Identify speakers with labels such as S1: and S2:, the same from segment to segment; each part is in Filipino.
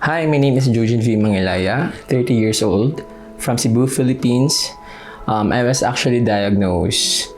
S1: Hi, my name is Jojen V. Mangelaya, 30 years old, from Cebu, Philippines. I was actually diagnosed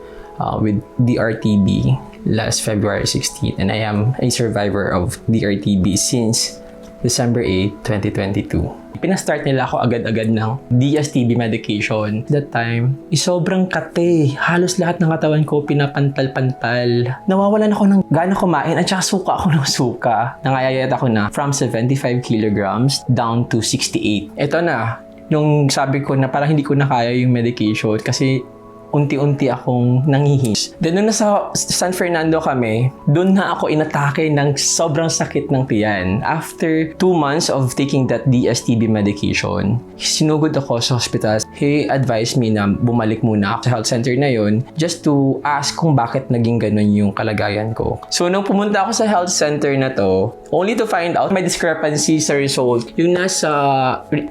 S1: with DRTB last February 16, and I am a survivor of DRTB since December 8, 2022. Pinastart nila ako agad-agad ng DSTB medication. That time, sobrang kate. Halos lahat ng katawan ko pinapantal-pantal. Nawawalan ako ng gana kumain at saka suka ako ng suka. Nangayayat ako na from 75 kilograms down to 68. Ito na, nung sabi ko na parang hindi ko na kaya yung medication kasi unti-unti akong nangihis. Then nung nasa San Fernando kami, doon na ako inatake ng sobrang sakit ng tiyan. After 2 months of taking that DSTB medication, sinugod ako sa hospital. He advised me na bumalik muna ako sa health center na yun just to ask kung bakit naging ganun yung kalagayan ko. So nung pumunta ako sa health center na to, only to find out may discrepancy sa result. Yung nasa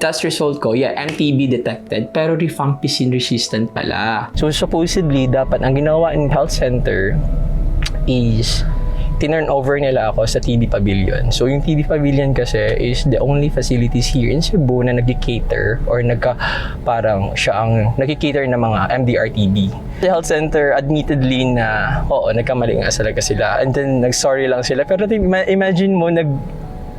S1: test result ko, MTB detected, pero rifampicin resistant pala. So supposedly, dapat ang ginawa in health center is tinurn over nila ako sa TB Pavilion. So yung TB Pavilion kasi is the only facilities here in Cebu na nag-cater or parang siya ang nag-cater ng mga MDR-TB. The health center admittedly na oo, nagkamali nga talaga sila. And then nag-sorry lang sila. Pero imagine mo,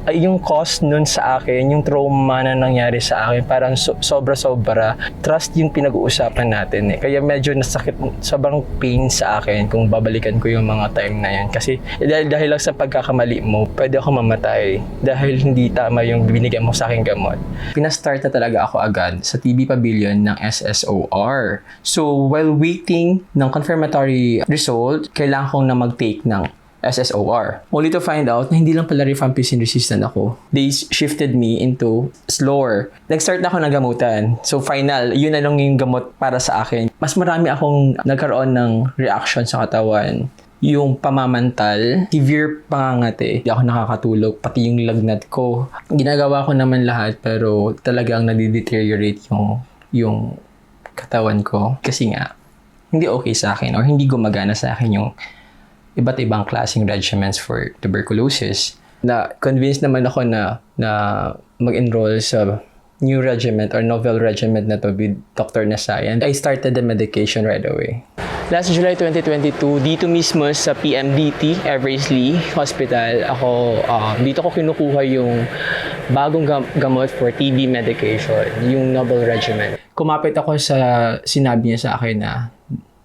S1: yung cost nun sa akin, yung trauma na nangyari sa akin, parang sobra-sobra. Trust yung pinag-uusapan natin eh. Kaya medyo nasakit, sobrang pain sa akin kung babalikan ko yung mga time na yan. Kasi dahil lang sa pagkakamali mo, pwede ako mamatay dahil hindi tama yung binigyan mo sa aking gamot. Pinastart na talaga ako agad sa TB Pavilion ng SSOR. So while waiting ng confirmatory result, kailangan kong na mag-take ng SSOR. Only to find out na hindi lang pala rifampicin resistant ako. They shifted me into slower. Nag-start na ako ng gamutan. So final, yun na lang yung gamot para sa akin. Mas marami akong nagkaroon ng reaction sa katawan. Yung pamamantal, severe pangangate. Hindi ako nakakatulog, pati yung lagnat ko. Ginagawa ko naman lahat pero talagang nadi-deteriorate yung katawan ko. Kasi nga, hindi okay sa akin or hindi gumagana sa akin yung iba't ibang klaseng regimens for tuberculosis. Na-convinced naman ako na mag-enroll sa new regimen or novel regimen na to with Dr. Nasai. And I started the medication right away. Last July 2022, dito mismo sa PMDT, Eversley Hospital, dito ko kinukuha yung bagong gamot for TB medication, yung novel regimen. Kumapit ako sa sinabi niya sa akin na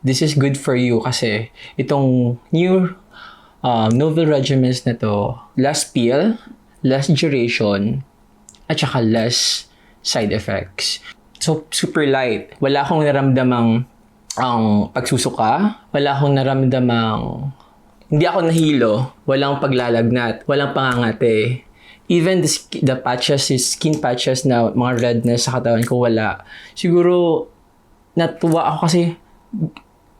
S1: this is good for you kasi itong new novel regimens na to, less pill, less duration, at saka less side effects. So, super light. Wala akong naramdamang pagsusuka, wala akong naramdamang hindi ako nahilo, walang paglalagnat, walang pangangate. Even the patches, skin patches na mga redness sa katawan ko, wala. Siguro, natuwa ako kasi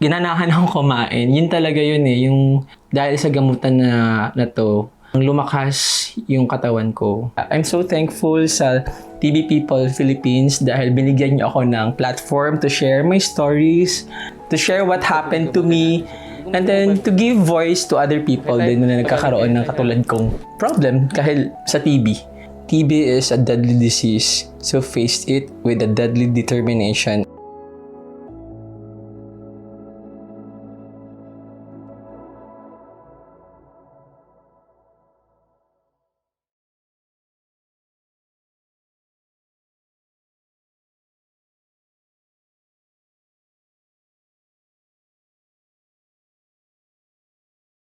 S1: ginanahan akong kumain. Yun talaga yun eh. Yung dahil sa gamutan na to, lumakas yung katawan ko. I'm so thankful sa TB People Philippines dahil binigyan niyo ako ng platform to share my stories, to share what happened to me, and then to give voice to other people din na nagkakaroon ng katulad kong problem kahit sa TB. TB is a deadly disease, so face it with a deadly determination.